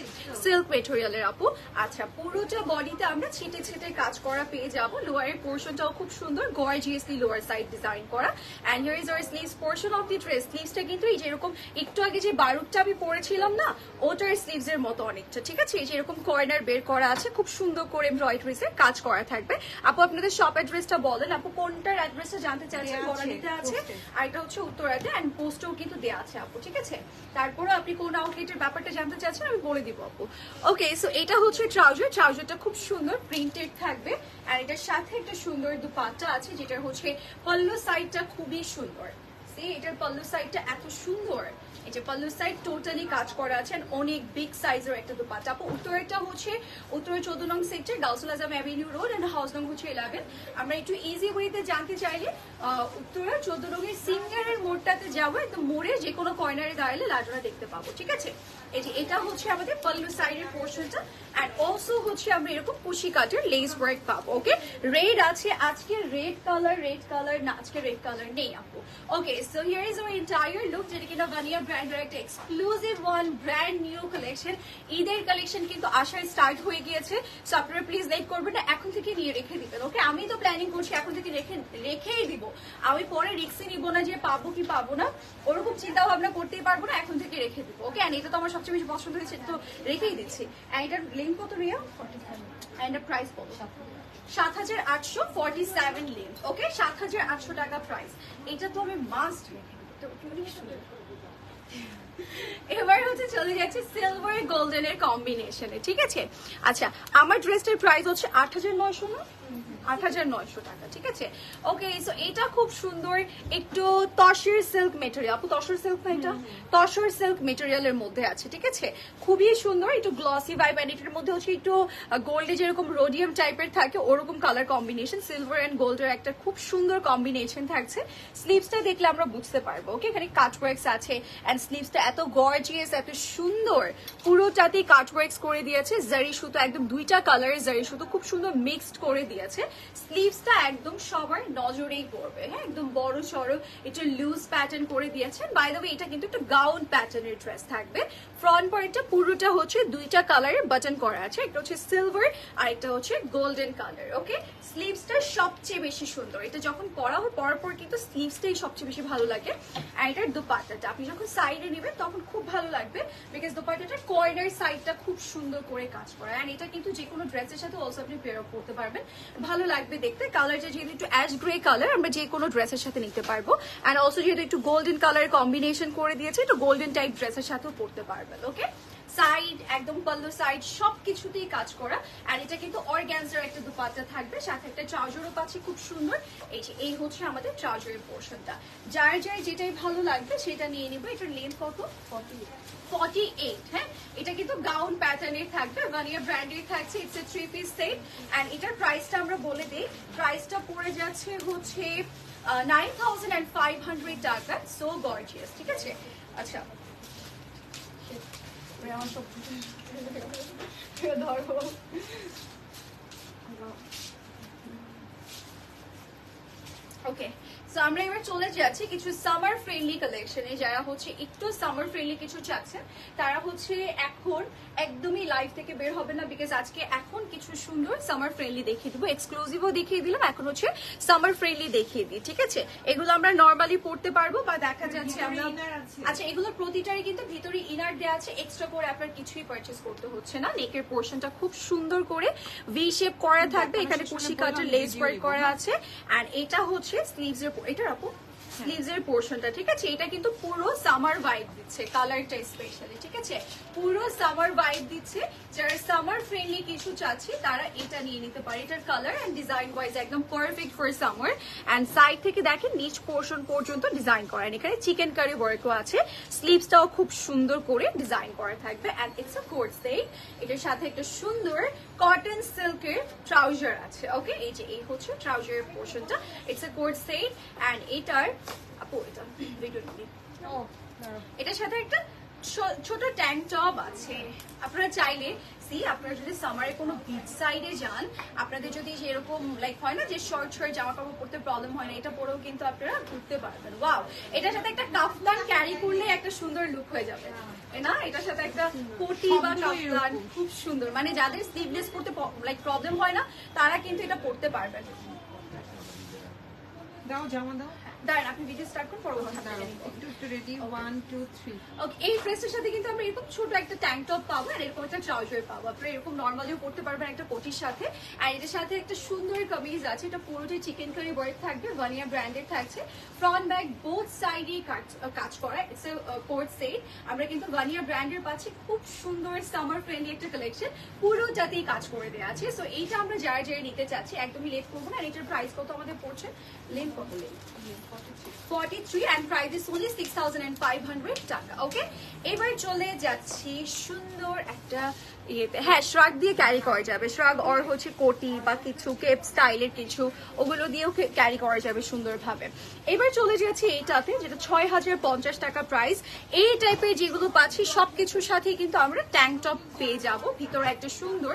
সিল্ক মেটেরিয়ালের আপু। আচ্ছা, পুরোটা বডিতে আমরা ছিটে ছিটে কাজ করা পেয়ে যাব। লোয়ারের পোর্শনটাও খুব সুন্দর, গর্জিয়াসলি লোয়ার সাইড ডিজাইন করা। And here is our sleeves portion of the dress. স্লিভসটা কিন্তু এই যেরকম একটু আগে যে বারুদটা আমি পরেছিলাম না, ওটার স্লিভস এর মতো অনেকটা, ঠিক আছে? এই যে এরকম কর্নার বের করা আছে, খুব সুন্দর করে এমব্রয়ডারিজের কাজ করা থাকবে। আপু আপনাদের শপ অ্যাড্রেসটা বলেন আপু, কোনটার অ্যাড্রেসটা জানতে চাচ্ছেন? বনানীতে আছে, আর এটা হচ্ছে উত্তরাতে, এন্ড পোস্টও কিন্তু দেয়া আছে আপু, ঠিক আছে? তারপরে আপনি কোন আউটলেটের ব্যাপারটা জানতে চাচ্ছেন আমি বলে দিব আপু। ওকে, সো এটা হচ্ছে ট্রাউজার। ট্রাউজারটা খুব সুন্দর প্রিন্টেড থাকবে, আর এটার সাথে একটা সুন্দর দুপাট্টা আছে, যেটা হচ্ছে পল্লু সাইডটা খুবই সুন্দর। এটার পল্লু সাইডটা এত সুন্দর, এই যে পল্লু সাইড টোটালি কাজ করা আছে, অনেক বিগ সাইজের একটা দুপাট্টা। আপু উত্তরেরটা হচ্ছে উত্তরের 14 নং sector, Gausul Azam avenue road, and house নং হচ্ছে 11। আমরা একটু ইজি ওয়েতে জানতে চাইলে উত্তরের 14 নং এর সিঙ্গারের মোড়টাতে যাবো, একদম মোড়ে যে কোনো কর্নারে দাঁড়ালে লাড্ডুরা দেখতে পাবো, ঠিক আছে? এই যে এটা হচ্ছে আমাদের পল্লু সাইডের পোর্শনটা, এন্ড অলসো হচ্ছে আমরা এরকম কুশি কাটের লেস ওয়ার্ক পাবো। ওকে, রেড আছে আজকে, রেড কালার না, আজকে রেড কালার নেই আপু। Okay, so here is our entire look, যেটা কিনা ভানিয়া ব্র্যান্ডের একটা exclusive one brand new collection. ঈদের কালেকশন কিন্তু আসার স্টার্ট হয়ে গিয়েছে, সো আপনারা প্লিজ লেট করবেন না, এখন থেকে নিয়ে রেখে দিবেন। ওকে, আমি তো প্ল্যানিং করছি এখন থেকে রেখেই দিব, আমি পরে রিস্কই নিব না যে পাবো কি পাবো না, ওরকম চিন্তা ভাবনা করতেই পারবো না, এখন থেকে রেখে দিব। ওকে, এন্ড এটা তো আমার সবচেয়ে বেশি পছন্দ হয়েছে, তো রেখেই দিচ্ছি। এন্ড এটার লেন্থ কত রিয়া? 45, এন্ড এর প্রাইস কত? 7847 লেন্থ। ওকে, 7800 টাকা প্রাইস। এটা তো আমি মাস্ট রেখে দিব। এবার হচ্ছে চলে যাচ্ছে সিলভার গোল্ডেনের কম্বিনেশনে, ঠিক আছে? আচ্ছা, আমার ড্রেসটার প্রাইস হচ্ছে 8900 না, 8900 টাকা, ঠিক আছে? ওকে, সো এটা খুব সুন্দর একটু তসর সিল্ক মেটেরিয়াল। আপু তসর সিল্ক না, এটা তসর সিল্ক মেটেরিয়ালের মধ্যে আছে, ঠিক আছে? খুবই সুন্দর, একটু গ্লসি ভাইব, এন্ড এটার মধ্যে হচ্ছে একটু গোল্ডে যেরকম রোডিয়াম টাইপের থাকে ওরকম কালার কম্বিনেশন, সিলভার এন্ড গোল্ডের একটা খুব সুন্দর কম্বিনেশন থাকছে। স্লিভসটা দেখলে আমরা বুঝতে পারবো। ওকে, এখানে কাটওয়ার্কস আছে, এন্ড স্লিভসটা এত গর্জিয়াস, এত সুন্দর, পুরোটাতেই কাটওয়ার্কস করে দিয়েছে। জারি সুতো একদম দুইটা কালারের জারি সুতো খুব সুন্দর মিক্সড করে দিয়েছে। স্লিভসটা একদম সবার নজরেই পড়বে, হ্যাঁ, একদম বড় সড়ো একটু লুজ প্যাটার্ন করে দিয়েছেন। বাই দ্য ওয়ে এটা কিন্তু একটা গাউন প্যাটার্নের ড্রেস থাকবে। ফ্রন্ট পার্টটা পুরোটা হচ্ছে দুইটা কালারের বাটন করা আছে, একটা হচ্ছে সিলভার আর একটা হচ্ছে গোল্ডেন কালার। ওকে, স্লিভসটা সবচেয়ে বেশি সুন্দর, এটা যখন পরা হয় পরার পর কিন্তু স্লিভসটাই সবচেয়ে বেশি ভালো লাগে। আর এটার দুপাট্টাটা আপনি যখন সাইডে নেবেন তখন খুব ভালো লাগবে, বিকজ দুপাট্টাটার কর্নার সাইডটা খুব সুন্দর করে কাজ করা, আর এটা কিন্তু যে কোনো ড্রেসের সাথে অলসো আপনি পেয়ার আপ করতে পারবেন, ভালো লাগবে দেখতে। কালারটা যেহেতু একটু অ্যাশ গ্রে কালার, আমরা যে কোনো ড্রেসের সাথে নিতে পারবো, এন্ড অলসো যেহেতু একটু গোল্ডেন কালার কম্বিনেশন করে দিয়েছে, একটু গোল্ডেন টাইপ ড্রেসের সাথেও পড়তে পারবেন। ওকে, সাইড একদম পল্লু সাইড সবকিছুতেই কাজ করা, আর এটা কিন্তু অর্গানজার একটা দুপাট্টা থাকবে, সাথে একটা ট্রাউজারও পাচ্ছি খুব সুন্দর। এই যে এই হচ্ছে আমাদের ট্রাউজারের পোর্শনটা, যার যেটাই ভালো লাগবে সেটা নিয়ে নিব। এটার লেন্থ কত? 48, হ্যাঁ, এটা কিন্তু গাউন প্যাটার্নের থাকবে, ভানিয়া ব্র্যান্ডের থাকছে। It's a 3 piece set, and এটার প্রাইসটা আমরা বলে দেই, প্রাইসটা পড়ে যাচ্ছে হচ্ছে 9500 টাকা। সো গর্জিয়াস, ঠিক আছে? আচ্ছা, ওকে, সো আমরা এবার চলে যাচ্ছি কিছু সামার ফ্রেন্ডলি কালেকশনে। যারা হচ্ছে একটু সামার ফ্রেন্ডলি কিছু চাচ্ছেন তারা হচ্ছে এখন একদমই লাইভ থেকে বের হবে না, বিকজ আজকে এখন কিছু সুন্দর সামার ফ্রেন্ডলি দেখিয়ে দিব, এক্সক্লুসিভও দেখিয়ে দিলাম, এখন হচ্ছে সামার ফ্রেন্ডলি দেখিয়ে দিই, ঠিক আছে? এগুলো আমরা নর্মালি পড়তে পারবো বা দেখা যাচ্ছে আমরা, আচ্ছা এগুলো প্রতিটারই কিন্তু ভিতরে ইনার দেওয়া আছে, এক্সট্রা করে আপনার কিছুই পারচেজ করতে হচ্ছে না। নেকের পোর্শনটা খুব সুন্দর করে ভি শেপ করা থাকবে, এখানে কুশি কাটের লেস ওয়ার্ক করা আছে, এন্ড এটা হচ্ছে স্লিভস এর, এটার আপু স্লিভস এর পোর্শনটা, ঠিক আছে? এটা কিন্তু পুরো সামার ভাইব দিচ্ছে, কালারটা স্পেশালি, ঠিক আছে? পুরো সামার ভাইব দিচ্ছে। যারা সামার ফ্রেন্ডলি কিছু চাচ্ছে তারা এটা নিয়ে নিতে পারে। এটার কালার এন্ড ডিজাইন ওয়াইজ একদম perfect for summer. And side থেকে দেখেন নিচ পোর্শন পর্যন্ত ডিজাইন করা, এখানে চিকেন কারি ওয়ার্কও আছে, স্লিভসটাও খুব সুন্দর করে ডিজাইন করা থাকবে, and it's a coat set. এটার সাথে একটা সুন্দর কটন সিল্কের ট্রাউজার আছে। ওকে, এই যে এই হচ্ছে ট্রাউজারের পোর্শনটা, it's a coat set. And এটার আপু এটা ভিডিও নিবি, এটার সাথে একটা ছোট ট্যাঙ্ক টপ আছে। আপনারা চাইলে আপনারা যদি সামারে কোনো বিচ সাইডে যান, আপনাদের যদি এরকম লাইক হয় না যে শর্ট শর্ট জামা কাপড় পরতে প্রবলেম হয় না, এটা পরেও কিন্তু আপনারা ঘুরতে পারবেন। ওয়াও, এটার সাথে একটা কাফতান ক্যারি করলে একটা সুন্দর লুক হয়ে যাবে না? এটার সাথে একটা কোটি বা কাফতান খুব সুন্দর, মানে যাদের স্লিভলেস পরতে লাইক প্রবলেম হয় না তারা কিন্তু এটা পরতে পারবেন। দাও জামা দাও, দাঁড়ান আপনি ভিডিও স্টার্ট করুন, পরে কথা বলবো। একটু রেডি 1 2 3। ওকে, এই ড্রেসের সাথে কিন্তু আমরা এরকম ছোট একটা ট্যাঙ্ক টপ পাবো আর এরকম একটা ট্রাউজার পাবো। আপনারা এরকম নর্মালিও পড়তে পারবেন একটা কোটির সাথে। আর এটার সাথে একটা সুন্দর কামিজ আছে, এটা পুরোটাই চিকেন কারি ওয়ার্ক থাকবে, ভানিয়া ব্র্যান্ডের থাকছে। ফ্রন্ট ব্যাক বোথ সাইডে কাজ করা, ইটস এ কোট সেট। আমরা কিন্তু ভানিয়া ব্র্যান্ডের পাচ্ছি খুব সুন্দর সামার ফ্রেন্ডলি একটা কালেকশন, পুরোটাতেই কাজ করে দেওয়া আছে। সো এইটা আমরা যারা যারা নিতে চাচ্ছি একদমই লেট করবো না। আর এটার প্রাইস কত আমাদের পড়ছে? লেন কত? Lane 43 and price is only 6,500 টাকা। ওকে, এবার চলে যাচ্ছি সুন্দর একটা ইয়েতে। হ্যাঁ, শ্রাগ দিয়ে ক্যারি করা যাবে, শ্রাগ আর হচ্ছে কোটি বা কিছু কেপ স্টাইলের কিছু, ওগুলো দিয়েও ক্যারি করা যাবে সুন্দরভাবে। এবার চলে যাচ্ছি এইটাতে, যেটা 6,050 টাকা প্রাইস। এই টাইপের যেগুলো পাচ্ছি সবকিছুর সাথে কিন্তু আমরা ট্যাঙ্ক টপ পেয়ে যাব। ভিতরে একটা সুন্দর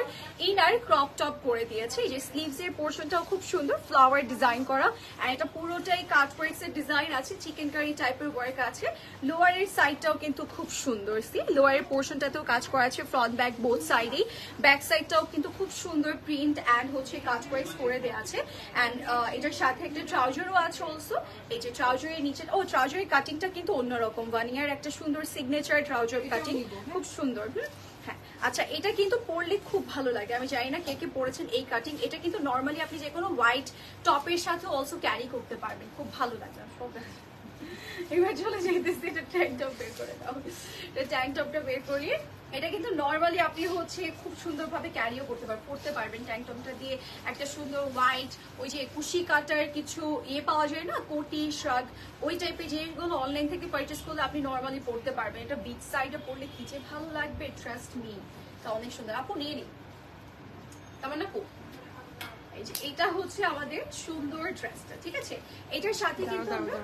ইনার ক্রপ টপ করে দিয়েছে। এই যে স্লিভস এর পোর্শনটাও খুব সুন্দর ফ্লাওয়ার ডিজাইন করা, আর এটা পুরোটাই কাট ওয়ার্কস এর ডিজাইন আছে, চিকেন কারি টাইপের ওয়ার্ক আছে। লোয়ারের সাইডটাও কিন্তু খুব সুন্দর, লোয়ারের পোর্শনটাতেও কাজ করা আছে, ফ্রন্ট ব্যাক বোথ সাইডেই। ব্যাক সাইডটাও কিন্তু খুব সুন্দর প্রিন্ট অ্যান্ড হচ্ছে কাট ওয়ার্কস করে দেওয়া আছে। অ্যান্ড এটার সাথে একটা ট্রাউজারও আছে অলসো। এই যে ট্রাউজারের নিচে, ও ট্রাউজারের কাটিংটা কিন্তু অন্যরকম, ভানিয়ার একটা সুন্দর সিগনেচার ট্রাউজার কাটিং, খুব সুন্দর। হ্যাঁ, আচ্ছা, এটা কিন্তু পরলে খুব ভালো লাগে। আমি জানি না কে কে পরেছেন এই কাটিং। এটা কিন্তু নর্মালি আপনি যে কোনো হোয়াইট টপের সাথে অলসো ক্যারি করতে পারবেন, খুব ভালো লাগে। এবার চলে যেতেছি, এটা ট্যাঙ্ক টপ বের করে দাও। এটা ট্যাঙ্ক টপটা বের করিয়ে, এটা কিন্তু নর্মালি আপনি হচ্ছে খুব সুন্দরভাবে ক্যারিও করতে পারবেন ট্যাঙ্ক টপটা দিয়ে। একটা সুন্দর হোয়াইট ওই যে কুশি কাটার কিছু ইয়ে পাওয়া যায় না, কোটি শ্রাগ, ওই টাইপের যেগুলো অনলাইন থেকে পারচেস করলে আপনি নর্মালি পড়তে পারবেন। এটা বিচ সাইডে পড়লে কি যে ভালো লাগবে, ট্রাস্ট মি। তা অনেক সুন্দর, আপু নিয়ে নিন। তার না খুব, এই যে এটা হচ্ছে আমাদের সুন্দর ড্রেসটা, ঠিক আছে? এটার সাথে কিন্তু আমরা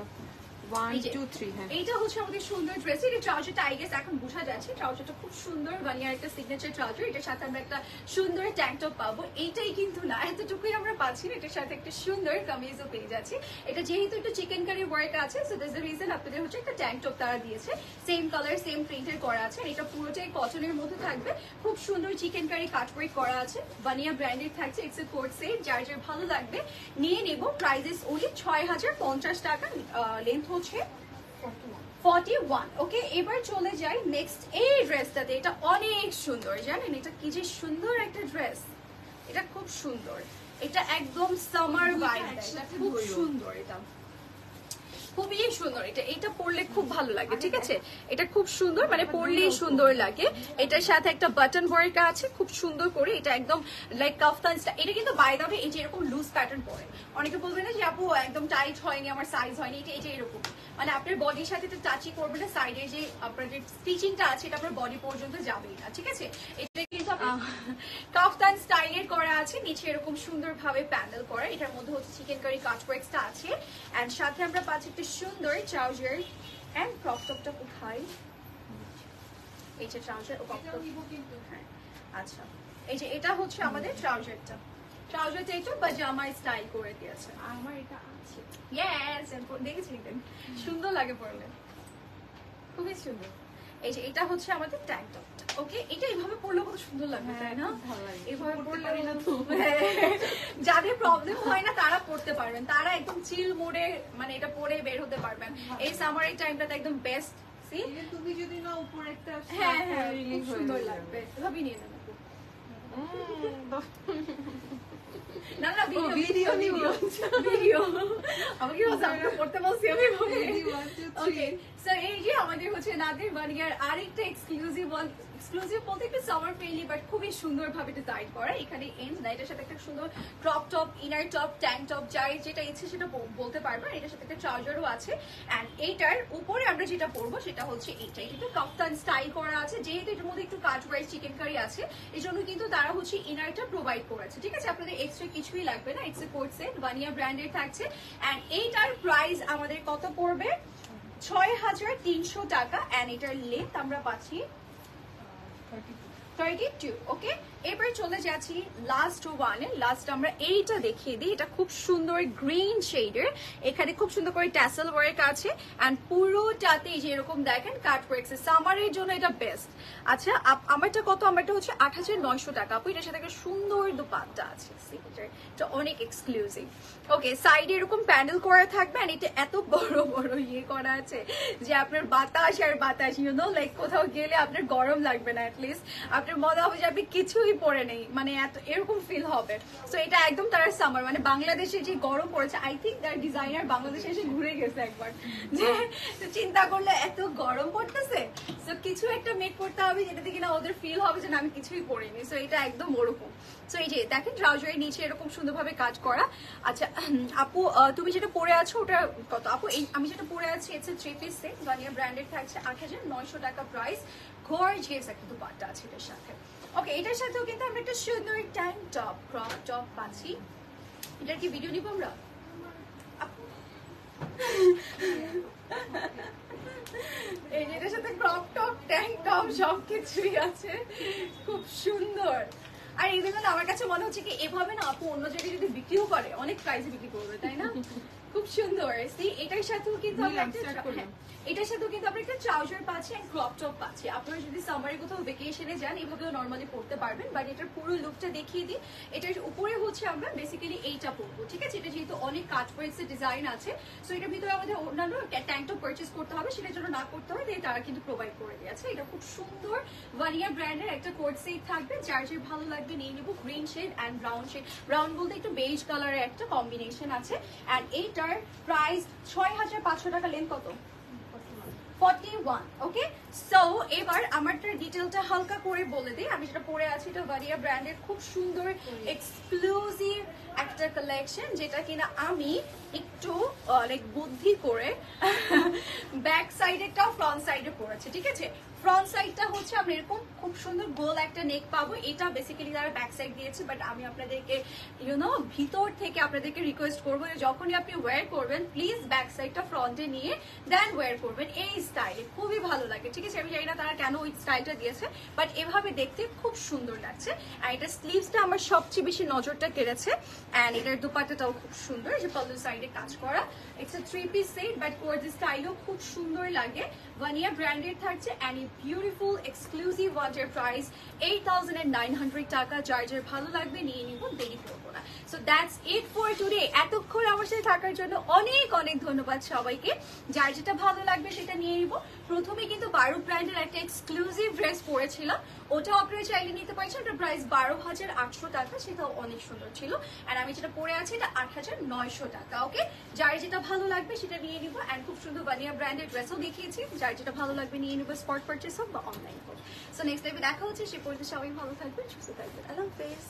1 2 3। হ্যাঁ, এইটা হচ্ছে আমাদের সুন্দর ড্রেস। এটা ট্রাউজারটা আই গেস এখন বোঝা যাচ্ছে, ট্রাউজারটা খুব সুন্দর, ভানিয়ার একটা সিগনেচার ট্রাউজার। এটার সাথে আমরা একটা সুন্দর ট্যাঙ্ক টপ পাবো। এইটাই কিন্তু না, এতটুকুই আমরা পাচ্ছি না, এটার সাথে একটা সুন্দর কামিজও পেয়ে যাচ্ছি। এটা যেহেতু একটু চিকেন কারি ওয়ার্ক আছে, সো দ্যাটস দ্য রিজন আপনাদের হচ্ছে একটা ট্যাঙ্ক টপ তারা দিয়েছে, সেম কালার সেম প্রিন্টের করা আছে। এটা পুরোটাই কটনের মধ্যে থাকবে, খুব সুন্দর চিকেন কারি কাট ওয়ার্ক করা আছে, ভানিয়া ব্র্যান্ডের থাকছে। ইটস এ কোট সেট, যার যার ভালো লাগবে নিয়ে নেব। প্রাইস ওনলি 6,050 টাকা। লেন্থ হচ্ছে 41। ওকে, এবার চলে যাই নেক্সট এই ড্রেসটাতে। এটা অনেক সুন্দর, জানেন এটা কি যে সুন্দর একটা ড্রেস, এটা খুব সুন্দর, এটা একদম সামার ভাইব, এটা খুব সুন্দর, এটা খুবই সুন্দর। এটা পরলে খুব ভালো লাগে, ঠিক আছে? এটা খুব সুন্দর, মানে পরলেই সুন্দর লাগে। এটার সাথে একটা বাটন ওয়ার্ক আছে খুব সুন্দর করে, এটা একদম লাইক কাফতান স্টাইল। এটা কিন্তু বাই দ্য ওয়ে এই যে এরকম লুজ প্যাটার্ন পরে, অনেকে বলবে না যে আপু একদম টাইট হয়নি, আমার সাইজ হয়নি। এটা এরকম, মানে আপনার বডির সাথে তো টাচই করবে না, সাইডে যে আপনার যে স্টিচিংটা আছে এটা আপনার বডি পর্যন্ত যাবেই না, ঠিক আছে? এটা কিন্তু কাফতান স্টাইলের করা আছে, নিচে এরকম সুন্দরভাবে প্যানেল করা। এটার মধ্যে হচ্ছে চিকেন কারি কাট ওয়ার্কসটা আছে, এন্ড সাথে আমরা পাচ্ছি একটা সুন্দর ট্রাউজার এন্ড ক্রপ টপটা কোথায়? এই যে ট্রাউজার ও ক্রপ টপ, হ্যাঁ আচ্ছা, এই যে এটা হচ্ছে আমাদের ট্রাউজারটা। ট্রাউজারটা একটু পাজামা স্টাইল করে দিয়েছে। আমার এটা আছে, ইয়েস, দেখেছিলেন? সুন্দর লাগে পরলে, খুবই সুন্দর। এই যে এটা হচ্ছে আমাদের ট্যাঙ্ক টপটা। ওকে, এটা এইভাবে পরলে কত সুন্দর লাগবে, তাই না? এইভাবে পরলে না তো, যাদের প্রবলেম হয় না তারা পড়তে পারবেন, তারা একদম চিল মোডে মানে এটা পরে বের হতে পারবেন। এই সামারের টাইমটাতে একদম বেস্ট। সি তুমি যদি না উপর একটা, হ্যাঁ হ্যাঁ, খুব সুন্দর লাগবে, এভাবেই নিয়ে নেবেন। না না, ভিডিও ভিডিও আমাকে পড়তে বলছি আমি। ওকে, সো এই যে আমাদের হচ্ছে নাদের ভানিয়ার আরেকটা এক্সক্লুসিভ বলতে একটু সামার ফ্রেন্ডলি বাট খুবই সুন্দরভাবে ডিজাইন করা। এখানে এটার সাথে একটা সুন্দর crop top, inner top, tank top, যাই যেটা ইচ্ছে সেটা বলতে পারবেন। এটার সাথে একটা ট্রাউজারও আছে, এন্ড এইটার উপরে আমরা যেটা পরবো সেটা হচ্ছে এটা একটু কাফতান স্টাইল করা আছে। যেহেতু এটার মধ্যে একটু কাট ওয়াইজ চিকেন কারি আছে, এই জন্য কিন্তু তারা হচ্ছে ইনারটা প্রোভাইড করেছে, ঠিক আছে? আপনাদের এক্সট্রা কিছুই লাগবে না। ইটস এ কোট সেট, ভানিয়া ব্র্যান্ডের থাকছে, এন্ড এইটার প্রাইস আমাদের কত পড়বে? 6,300 টাকা। এন্ড এটার লেন্থ আমরা পাচ্ছি 32। ওকে, এবার চলে যাচ্ছি লাস্ট ওয়ানে। লাস্ট আমরা এইটা দেখিয়ে দিই। এটা খুব সুন্দর গ্রিন শেডের, এখানে খুব সুন্দর করে ট্যাসেল ওয়ার্ক আছে এন্ড পুরোটাতে যেরকম দেখেন কাট ওয়ার্ক। সামারের জন্য এটা বেস্ট। আচ্ছা, আমারটা কত? আমারটা হচ্ছে 8,900 টাকা। আপু এটার সাথে একটা সুন্দর দোপাট্টা আছে, এটা অনেক এক্সক্লুসিভ। ওকে, সাইডে এরকম প্যানেল করা থাকবে এন্ড এটা এত বড় বড় ইয়ে করা আছে যে আপনার বাতাস আর বাতাস, ইউ নো, লাইক কোথাও গেলে আপনার গরম লাগবে না, অ্যাটলিস্ট আপনার মনে হবে যে আপনি কিছুই পরে নেই, মানে এত এরকম ফিল হবে। সো এটা একদম তার সামার, মানে বাংলাদেশে যে গরম পড়েছে, আই থিঙ্ক তার ডিজাইনার বাংলাদেশে এসে ঘুরে গেছে একবার, যে চিন্তা করলে এত গরম পড়তেছে, সো কিছু একটা মেক করতে হবে যেটাতে কিনা ওদের ফিল হবে যে না আমি কিছুই পরিনি। সো এটা একদম ওরকম। সো এই যে দেখেন ট্রাউজারের নিচে এরকম সুন্দরভাবে কাজ করা। আচ্ছা আপু, তুমি যেটা পরে আছো ওটা কত? আপু আমি যেটা পরে আছি it's a 3 piece set, Garnier branded, থাকছে 8,900 টাকা প্রাইস। গর্জিয়াস একটা দুপাট্টা আছে এটার সাথে। ওকে, এটার সাথেও কিন্তু আমরা একটা সুন্দর ট্যাঙ্ক টপ, ক্রপ টপ পাচ্ছি। এটার কি ভিডিও নিব আমরা? এই যে এটার সাথে ক্রপ টপ, ট্যাঙ্ক টপ সবকিছুই আছে, খুব সুন্দর। আর এইগুলো না আমার কাছে মনে হচ্ছে কি এভাবে না আপু অন্য জায়গায় যদি বিক্রিও করে অনেক প্রাইসে বিক্রি করবে, তাই না? খুব সুন্দর। এটার সাথেও কিন্তু আমরা এটার সাথেও কিন্তু আমরা একটা ট্রাউজার পাচ্ছি এন্ড ক্রপ টপ পাচ্ছি। আপনারা যদি সামারে কোথাও ভেকেশনে যান এভাবেও নরমালি পড়তে পারবেন, বাট এটার পুরো লুকটা দেখিয়ে দিই। এটার উপরে হচ্ছে আমরা বেসিক্যালি এইটা পরবো, ঠিক আছে? এটা যেহেতু অনেক কাট ওয়ার্কস এর ডিজাইন আছে, সো এটার ভিতরে আমাদের অন্যান্য ট্যাঙ্ক টপ পারচেজ করতে হবে, সেটার জন্য না করতে হবে, তারা কিন্তু প্রোভাইড করে দিয়েছে। এটা খুব সুন্দর ভানিয়া ব্র্যান্ডের একটা কোট সেট থাকবে, যার যে ভালো লাগবে নিয়ে নিব। Green shade and brown shade, brown বলতে একটু বেজ কালারের একটা কম্বিনেশন আছে। এন্ড এইটার প্রাইস 6,500 টাকা। লেন্থ কত? 41। ওকে, সো এবার আমারটার ডিটেলটা হালকা করে বলে দিই। আমি যেটা পরে আছি এটা ভারিয়া ব্র্যান্ডের খুব সুন্দর এক্সক্লুসিভ একটা কালেকশন, যেটা কিনা আমি একটু লাইক বুদ্ধি করে ব্যাক সাইডেরটাও ফ্রন্ট সাইডে পরেছি, ঠিক আছে? ফ্রন্ট সাইডটা হচ্ছে আমরা এরকম খুব সুন্দর গোল একটা নেক পাবো। এটা বেসিক্যালি তারা ব্যাক সাইড দিয়েছে, বাট আমি আপনাদেরকে ইউনো ভিতর থেকে আপনাদেরকে রিকোয়েস্ট করবো যে যখনই আপনি ওয়্যার করবেন প্লিজ ব্যাক সাইডটা ফ্রন্টে নিয়ে দেন ওয়্যার করবেন এই স্টাইলে, খুবই ভালো লাগে, ঠিক আছে? আমি জানি না তারা কেন ওই স্টাইলটা দিয়েছে, বাট এভাবে দেখতে খুব সুন্দর লাগছে। আর এটা স্লিভসটা আমার সবচেয়ে বেশি নজরটা কেড়েছে। অ্যান্ড এটার দুপাট্টাটাও খুব সুন্দর, যে পল্লু সাইডে কাজ করা। It's a 3 piece set, but কোয়ার্জি স্টাইলও খুব সুন্দর লাগে। ভানিয়া ব্র্যান্ডেড থাকছে and beautiful exclusive water price 8,900 টাকা। যার যার ভালো লাগবে নিয়ে নিব, দেরি করবো না। So that's it for today. এতক্ষণ আমার সাথে থাকার জন্য অনেক অনেক ধন্যবাদ সবাইকে। যার যেটা ভালো লাগবে সেটা নিয়ে নিব। প্রথমে কিন্তু বারো ব্র্যান্ডের একটা এক্সক্লুসিভ ড্রেস পরেছিলাম, ওটাও আপনারা চাইলে নিতে পারছেন। ওটার প্রাইস 12,800 টাকা, সেটাও অনেক সুন্দর ছিল। আর আমি যেটা পরে আছি এটা 8,900 টাকা। ওকে, যার যেটা ভালো লাগবে সেটা নিয়ে নিব। অ্যান্ড খুব সুন্দর ভানিয়া ব্র্যান্ডের ড্রেসও দেখিয়েছি, যার যেটা ভালো লাগবে নিয়ে নিব, স্পট পারচেস হোক বা অনলাইন হোক। সো নেক্সট টাইমে দেখা হচ্ছে, সে পর্যন্ত সবাই ভালো থাকবেন, সুস্থ থাকবেন। আল্লাহ হাফেজ।